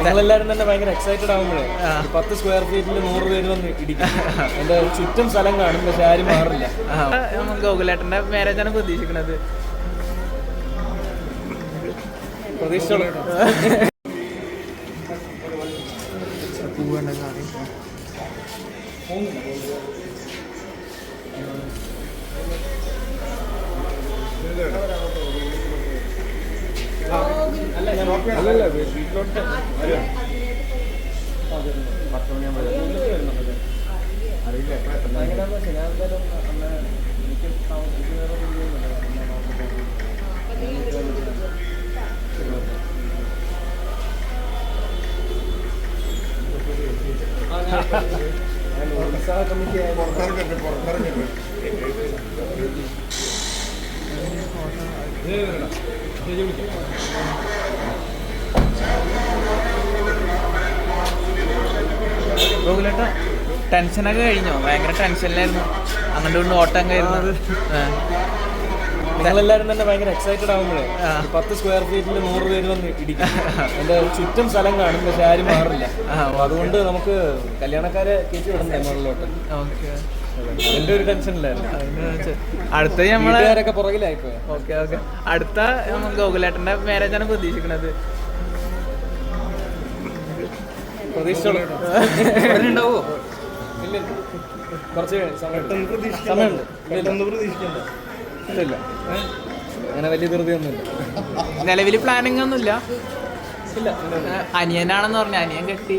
ഞങ്ങളെല്ലാവരും തന്നെ ഭയങ്കര എക്സൈറ്റഡ് ആകുമ്പോഴേ 10 സ്ക്വയർ ഫീറ്റിൽ 100 പേര് വന്ന് ഇടിക്കും. എൻ്റെ ചുറ്റും സ്ഥലം കാണും, പക്ഷെ ആരും മാറില്ല. ഗോകുലേട്ടൻ്റെ മാരേജാണ് പ്രതീക്ഷിക്കുന്നത്. പ്രതീക്ഷിച്ചോളൂ. അല്ലല്ല വീട്ടിലോട്ട് അറിയില്ല എങ്ങനെയാണെന്ന് വെച്ചാൽ ഞാൻ എന്തായാലും അന്ന് എനിക്ക് ഉത്സാഹ കമ്മിറ്റി ഗോകുലേട്ട ടെൻഷനൊക്കെ കഴിഞ്ഞോ? ഭയങ്കര ടെൻഷനിലായിരുന്നു, അങ്ങോട്ട് കൊണ്ട് ഓട്ടം കയറുന്നത്. ഞങ്ങളെല്ലാവരും തന്നെ ഭയങ്കര എക്സൈറ്റഡ് ആകുമ്പോഴേ 10 സ്ക്വയർ ഫീറ്റിൽ 100 പേര് വന്ന് ഇടിക്കും. എൻ്റെ ചുറ്റും സ്ഥലം കാണും, പക്ഷെ ആരും മാറില്ല. അതുകൊണ്ട് നമുക്ക് കല്യാണക്കാരെ കയറ്റി വിടണ്ടേ മുകളിലോട്ട്. എൻ്റെ ഒരു ടെൻഷനിലായിരുന്നു. അടുത്ത നമ്മളൊക്കെ പുറകിലായിപ്പോയി. Okay okay. അടുത്ത ഗോകുലേട്ടൻ്റെ മാരേജാണ് പ്രതീക്ഷിക്കുന്നത്. പ്രതീക്ഷിച്ചോളൂ. ഉണ്ടാവോ? ഇല്ല, കുറച്ച് സമയമുണ്ട്. ഇല്ല, അങ്ങനെ വലിയ ധൃതിയൊന്നുമില്ല. നിലവിൽ പ്ലാനിങ് ഒന്നുമില്ല. ഇല്ല, അനിയനാണെന്ന് പറഞ്ഞു, അനിയൻ കെട്ടി.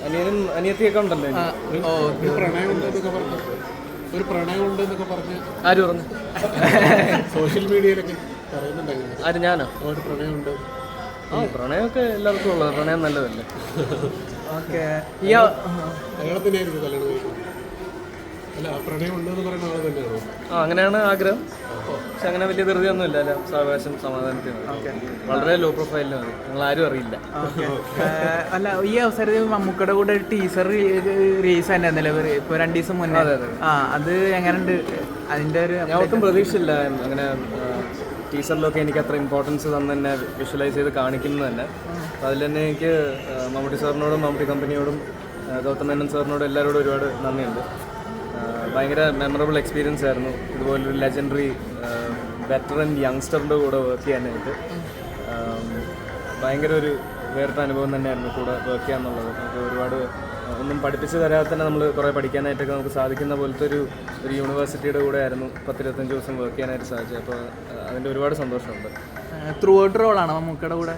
അനിയനും അനിയത്തിയൊക്കെ ഉണ്ടല്ലോ. ഒരു പ്രണയമുണ്ട് എന്നൊക്കെ പറഞ്ഞ് ആര് പറഞ്ഞു? സോഷ്യൽ മീഡിയയിലൊക്കെ പറയുന്നുണ്ടായിരുന്നു. ആര്? ഞാനോ? ഒരു പ്രണയമുണ്ട്. പ്രണയമൊക്കെ എല്ലാവർക്കും ഉള്ളത്. പ്രണയം നല്ലതല്ലേ? ഓക്കെ. അയാളെ തന്നെയായിരുന്നു കല്യാണം കഴിക്കുന്നത്. അല്ല, പ്രണയം ഉണ്ടെന്ന് പറയുന്ന ആളെ തന്നെയാണോ? അങ്ങനെയാണ് ആഗ്രഹം. പക്ഷെ അങ്ങനെ വലിയ ധൃതിയൊന്നുമില്ല. അല്ല, സാവകാശം സമാധാനത്തിന് വളരെ ലോ പ്രൊഫൈലിലാണ്. നിങ്ങൾ ആരും അറിയില്ല. അല്ല, ഈ അവസരത്തിൽ മമ്മൂക്കയുടെ കൂടെ ഒരു ടീസർ റിലീസ് ആയിരുന്നല്ലോ ഇപ്പൊ 2 ദിവസം മുന്നേ. അത് എങ്ങനെയുണ്ട്? അതിന്റെ ഒരു ഞാൻ ഒട്ടും പ്രതീക്ഷയില്ല അങ്ങനെ ടീച്ചറിലൊക്കെ എനിക്ക് അത്ര ഇമ്പോർട്ടൻസ് തന്നെ വിഷ്വലൈസ് ചെയ്ത് കാണിക്കുന്നത് തന്നെ. അപ്പോൾ അതിൽ തന്നെ എനിക്ക് മമ്മൂട്ടി സാറിനോടും മമ്മൂട്ടി കമ്പനിയോടും ഗൗതം മേനോൻ സാറിനോടും എല്ലാവരോടും ഒരുപാട് നന്ദിയുണ്ട്. ഭയങ്കര മെമ്മറബിൾ എക്സ്പീരിയൻസ് ആയിരുന്നു. ഇതുപോലൊരു ലെജൻഡറി വെറ്ററൻ യങ്സ്റ്ററിൻ്റെ കൂടെ വർക്ക് ചെയ്യാനായിട്ട് ഭയങ്കര ഒരു വേറിട്ട അനുഭവം തന്നെയായിരുന്നു കൂടെ വർക്ക് ചെയ്യുക എന്നുള്ളത്. നമുക്ക് ഒരുപാട് ഒന്നും പഠിപ്പിച്ച് തരാതെ തന്നെ നമ്മൾ കുറേ പഠിക്കാനായിട്ടൊക്കെ നമുക്ക് സാധിക്കുന്ന പോലത്തെ ഒരു യൂണിവേഴ്സിറ്റിയുടെ കൂടെ ആയിരുന്നു 10-25 ദിവസം വർക്ക് ചെയ്യാനായിട്ട് സാധിച്ചത്. അപ്പോൾ അതിൻ്റെ ഒരുപാട് സന്തോഷമുണ്ട്. ത്രൂ ഔട്ട് റോളാണോ മമ്മൂക്കയുടെ കൂടെ?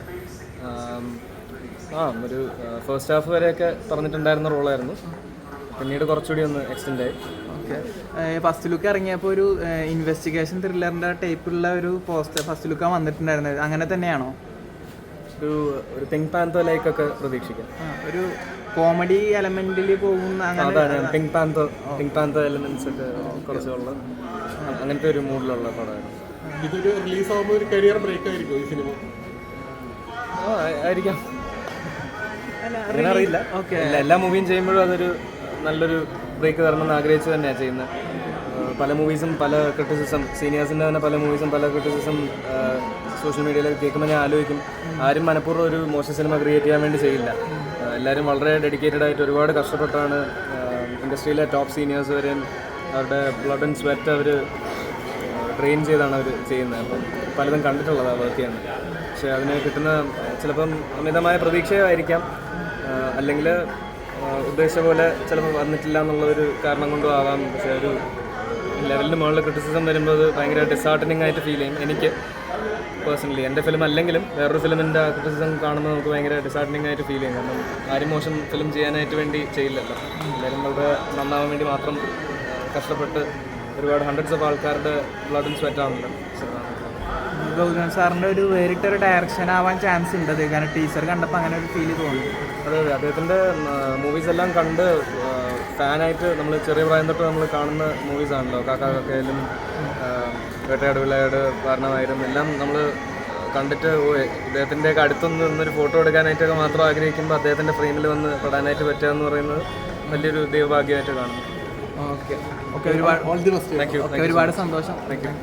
ഒരു ഫസ്റ്റ് ഹാഫ് വരെയൊക്കെ പറഞ്ഞിട്ടുണ്ടായിരുന്ന റോളായിരുന്നു. പിന്നീട് കുറച്ചുകൂടി ഒന്ന് എക്സ്റ്റെൻഡ് ആയി. ഓക്കെ. ഫസ്റ്റ് ലുക്ക് ഇറങ്ങിയപ്പോൾ ഒരു ഇൻവെസ്റ്റിഗേഷൻ ത്രില്ലറിൻ്റെ ടൈപ്പുള്ള ഒരു പോസ്റ്റർ ഫസ്റ്റ് ലുക്കാണ് വന്നിട്ടുണ്ടായിരുന്നത്. അങ്ങനെ തന്നെയാണോ? ഒരു പിങ്ക് പാന്തോ ലൈക്കൊക്കെ പ്രതീക്ഷിക്കാം. ഒരു കോമഡി എലമെന്റിൽ പോകുന്ന പിങ്ക് പാന്തോ എലമെന്റ്സ് ഒക്കെ കുറച്ചുള്ള അങ്ങനത്തെ ഒരു മൂഡിലുള്ള പടമായിരുന്നു. ഇതൊരു റിലീസ് ആകുമ്പോൾ ഒരു കരിയർ ബ്രേക്ക് ആയിരിക്കും ഈ സിനിമ? ആയിരിക്കാം, അങ്ങനെ അറിയില്ല. എല്ലാ മൂവിയും ചെയ്യുമ്പോഴും അതൊരു നല്ലൊരു ബ്രേക്ക് തരണമെന്ന് ആഗ്രഹിച്ച് തന്നെയാണ് ചെയ്യുന്നത്. പല മൂവീസും പല ക്രിറ്റിസിസം, സീനിയേഴ്സിൻ്റെ തന്നെ പല മൂവീസും പല ക്രിറ്റിസിസം സോഷ്യൽ മീഡിയയിലൊക്കെ കേൾക്കുമ്പോൾ ഞാൻ ആലോചിക്കും, ആരും മനഃപൂർവ്വം ഒരു മോശം സിനിമ ക്രിയേറ്റ് ചെയ്യാൻ വേണ്ടി ചെയ്യില്ല. എല്ലാവരും വളരെ ഡെഡിക്കേറ്റഡ് ആയിട്ട് ഒരുപാട് കഷ്ടപ്പെട്ടാണ് ഇൻഡസ്ട്രിയിലെ ടോപ്പ് സീനിയേഴ്സ് വരെയും അവരുടെ ബ്ലഡ് ആൻഡ് സ്വെറ്റ് അവർ ട്രെയിൻ ചെയ്താണ് അവർ ചെയ്യുന്നത്. അപ്പം പലതും കണ്ടിട്ടുള്ളതാണ് വർക്ക് ചെയ്യുന്നത്. പക്ഷേ അതിന് കിട്ടുന്ന ചിലപ്പം അമിതമായ പ്രതീക്ഷയായിരിക്കാം, അല്ലെങ്കിൽ ഉദ്ദേശിച്ച പോലെ ചിലപ്പോൾ വന്നിട്ടില്ല എന്നുള്ളൊരു കാരണം കൊണ്ടും ആവാം. പക്ഷേ ഒരു ലെവലിന് മുകളിൽ ക്രിറ്റിസിസം വരുമ്പോൾ അത് ഭയങ്കര ഡിസാർട്ടനിങ് ആയിട്ട് ഫീൽ ചെയ്യും. എനിക്ക് പേഴ്സണലി എൻ്റെ ഫിലിം അല്ലെങ്കിലും വേറൊരു ഫിലിമിൻ്റെ ക്രിറ്റിസിസം കാണുമ്പോൾ നമുക്ക് ഭയങ്കര ഡിസാർട്ടനിങ് ആയിട്ട് ഫീൽ ചെയ്യും. കാരണം ആരും മോശം ഫിലിം ചെയ്യാനായിട്ട് വേണ്ടി ചെയ്യില്ലല്ലോ. എല്ലാവരും വളരെ നന്നാവാൻ വേണ്ടി മാത്രം കഷ്ടപ്പെട്ട് ഒരുപാട് ഹൺഡ്രഡ്സ് ഓഫ് ആൾക്കാരുടെ ബ്ലഡ് ആൻഡ് സ്വെറ്റ് ആണല്ലോ സിനിമ. ഗൗതം സാറിൻ്റെ ഒരു വേറിട്ടൊരു ഡയറക്ഷൻ ആവാൻ ചാൻസ് ഉണ്ട് അത്, കാരണം ടീച്ചർ കണ്ടപ്പോൾ അങ്ങനെ ഒരു ഫീൽ തോന്നി. അതെ, അദ്ദേഹത്തിൻ്റെ മൂവീസ് എല്ലാം കണ്ട് ഫാനായിട്ട് നമ്മൾ ചെറിയ പ്രായം തൊട്ട് നമ്മൾ കാണുന്ന മൂവീസാണല്ലോ. കാക്കയിലും വേട്ടയാട് വിളയാട് കാരണമായാലും എല്ലാം നമ്മൾ കണ്ടിട്ട് ഇദ്ദേഹത്തിൻ്റെയൊക്കെ അടുത്തൊന്ന് നിന്നൊരു ഫോട്ടോ എടുക്കാനായിട്ടൊക്കെ മാത്രം ആഗ്രഹിക്കുമ്പോൾ അദ്ദേഹത്തിൻ്റെ ഫ്രെയിമിൽ വന്ന് പെടാനായിട്ട് പറ്റുക എന്ന് പറയുന്നത് വലിയൊരു ദൈവഭാഗ്യമായിട്ട് കാണുന്നു. ഓക്കെ ഓക്കെ, ഒരുപാട് താങ്ക് യു. ഒരുപാട് സന്തോഷം. Thank you.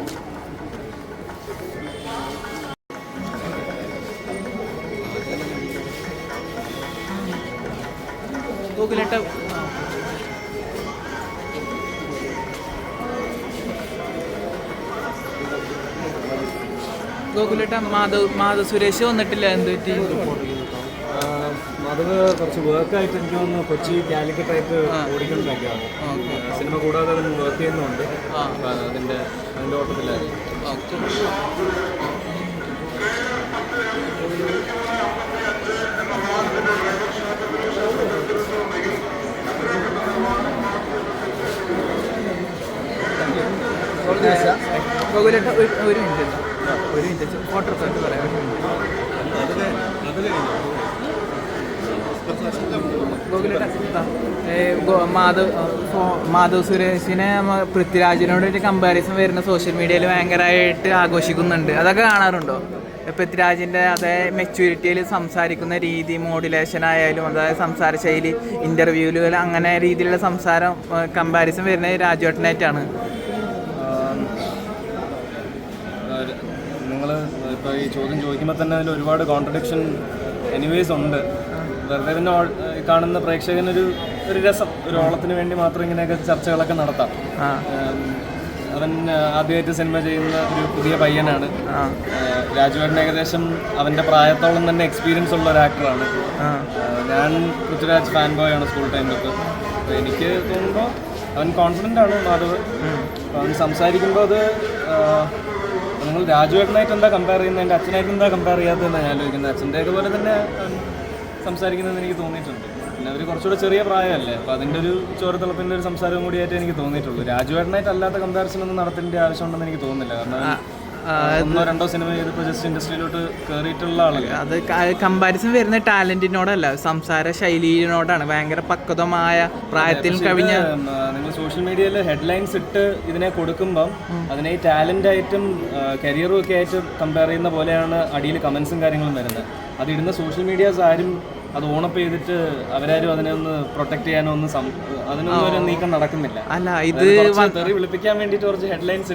ഗോകുലേട്ട ഗോകുലേട്ട മാധവ് സുരേഷ് വന്നിട്ടില്ല, എന്ത് പറ്റി? അത് കുറച്ച് വർക്കായിട്ട് എനിക്ക് തോന്നുന്നു കൊച്ചി കാലിക്കറ്റായിട്ട് ഓടിക്കൊണ്ടിരിക്കുകയാണ്. സിനിമ കൂടാതെ അതിന് വർക്ക് ചെയ്യുന്നുണ്ട്. അതിൻ്റെ ഓട്ടത്തിലായിരുന്നു. ഗോകുലേട്ട ഒരു മിനിറ്റ് ഫോട്ടോ എടുത്തിട്ട് പറയാം. മാധവ് സുരേഷിനെ പൃഥ്വിരാജിനോട് കമ്പാരിസൺ വരുന്ന സോഷ്യൽ മീഡിയയിൽ ഭയങ്കരമായിട്ട് ആഘോഷിക്കുന്നുണ്ട്. അതൊക്കെ കാണാറുണ്ടോ? പൃഥ്വിരാജിൻ്റെ അതേ മെച്യൂരിറ്റിയിൽ സംസാരിക്കുന്ന രീതി, മോഡുലേഷൻ ആയാലും അതായത് സംസാര ശൈലി, ഇൻ്റർവ്യൂവിൽ അങ്ങനെ രീതിയിലുള്ള സംസാരം കമ്പാരിസൺ വരുന്നത് രാജുവേട്ടനായിട്ടാണ്. നിങ്ങൾ ഇപ്പോൾ ഈ ചോദ്യം ചോദിക്കുമ്പോൾ തന്നെ അതിൽ ഒരുപാട് കോൺട്രഡിക്ഷൻ എനിവേസ് ഉണ്ട്. വെറുതെ പിന്നെ കാണുന്ന പ്രേക്ഷകനൊരു രസം, ഒരു ഓളത്തിന് വേണ്ടി മാത്രം ഇങ്ങനെയൊക്കെ ചർച്ചകളൊക്കെ നടത്താം. അവൻ ആദ്യമായിട്ട് സിനിമ ചെയ്യുന്ന ഒരു പുതിയ പയ്യനാണ്. രാജുവേട്ടൻ ഏകദേശം അവൻ്റെ പ്രായത്തോളം തന്നെ എക്സ്പീരിയൻസ് ഉള്ള ഒരു ആക്ടറാണ്. ഞാൻ പൃഥ്വിരാജ് ഫാൻ ബോയ് ആണ് സ്കൂൾ ടൈമിലൊക്കെ. അപ്പോൾ എനിക്ക് തോന്നുമ്പോൾ അവൻ കോൺഫിഡൻ്റ് ആണ് മാധവ്. അവൻ സംസാരിക്കുമ്പോൾ അത് നിങ്ങൾ രാജുവേട്ടനായിട്ട് എന്താ കമ്പയർ ചെയ്യുന്നത്, എൻ്റെ അച്ഛനായിട്ട് എന്താ കമ്പയർ ചെയ്യാത്തതെന്നാണ് ഞാൻ ആലോചിക്കുന്നത്. അച്ഛൻ്റെയൊക്കെ പോലെ തന്നെ സംസാരിക്കുന്നതെന്ന് എനിക്ക് തോന്നിയിട്ടുണ്ട്. പിന്നെ അവർ കുറച്ചുകൂടെ ചെറിയ പ്രായമല്ലേ, അപ്പോൾ അതിൻ്റെ ഒരു ചോരത്തിളപ്പിൻ്റെ ഒരു സംസാരവും കൂടിയായിട്ട് എനിക്ക് തോന്നിയിട്ടുള്ളൂ. രാജുവേട്ടനായിട്ട് അല്ലാത്ത കമ്പാരിസൺ ഒന്നും നടത്തേണ്ട ആവശ്യമുണ്ടെന്ന് എനിക്ക് തോന്നുന്നില്ല. കാരണം ഒന്നോ രണ്ടോ സിനിമ ചെയ്തപ്പോൾ ജസ്റ്റ് ഇൻഡസ്ട്രിയിലോട്ട് കയറിയിട്ടുള്ള ആളല്ല. അത് കമ്പാരിസൺ വരുന്ന ടാലന്റിനോടല്ല, സംസാര ശൈലിയോടാണ്. ഭയങ്കര പക്വതമായ പ്രായത്തിൽ കവിഞ്ഞ നിങ്ങൾ സോഷ്യൽ മീഡിയയിൽ ഹെഡ്ലൈൻസ് ഇട്ട് ഇതിനെ കൊടുക്കുമ്പം അതിനെ ഈ ടാലൻ്റായിട്ടും കരിയറും ഒക്കെ ആയിട്ട് കമ്പയർ ചെയ്യുന്ന പോലെയാണ് അടിയിൽ കമൻസും കാര്യങ്ങളും വരുന്നത്. അതിടുന്ന സോഷ്യൽ മീഡിയാസ് ആരും അത് ഓണപ്പ് ചെയ്തിട്ട് അവരാരും അതിനെ ഒന്ന് പ്രൊട്ടക്ട് ചെയ്യാനോ അതിനൊന്നും ഒരു നീക്കം നടക്കുന്നില്ല. അല്ല, ഇത് തെറി വിളിപ്പിക്കാൻ വേണ്ടിയിട്ട് കുറച്ച് ഹെഡ്ലൈൻസ്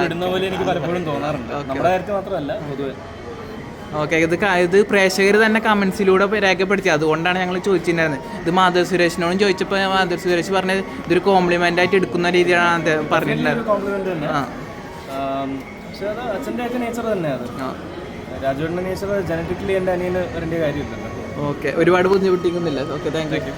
ഇടുന്ന പോലെ എനിക്ക് പലപ്പോഴും തോന്നാറുണ്ട്. നമ്മുടെ കാര്യത്തിൽ മാത്രമല്ല, പൊതുവെ. ഓക്കെ, ഇത് പ്രേക്ഷകർ തന്നെ കമൻസിലൂടെ രേഖപ്പെടുത്തി. അതുകൊണ്ടാണ് ഞങ്ങൾ ചോദിച്ചിട്ടുണ്ടായിരുന്നത്. ഇത് മാധവ് സുരേഷിനോടും ചോദിച്ചപ്പോൾ മാധവ് സുരേഷ് പറഞ്ഞത് ഇതൊരു കോംപ്ലിമെന്റ് ആയിട്ട് എടുക്കുന്ന രീതിയിലാണ് അദ്ദേഹം പറഞ്ഞിട്ടുണ്ടായിരുന്നത്. കോംപ്ലിമെന്റ് തന്നെ, പക്ഷെ അത് അച്ഛൻ്റെ ഒക്കെ നേച്ചർ തന്നെ. അത് രാജുവേട്ടൻ്റെ നേച്ചർ ജനറ്റിക്കലി എൻ്റെ അനിയന് വരേണ്ട കാര്യമില്ലല്ലോ. ഓക്കെ, ഒരുപാട് ബുദ്ധിമുട്ടിക്കുന്നില്ല. Okay, thank you.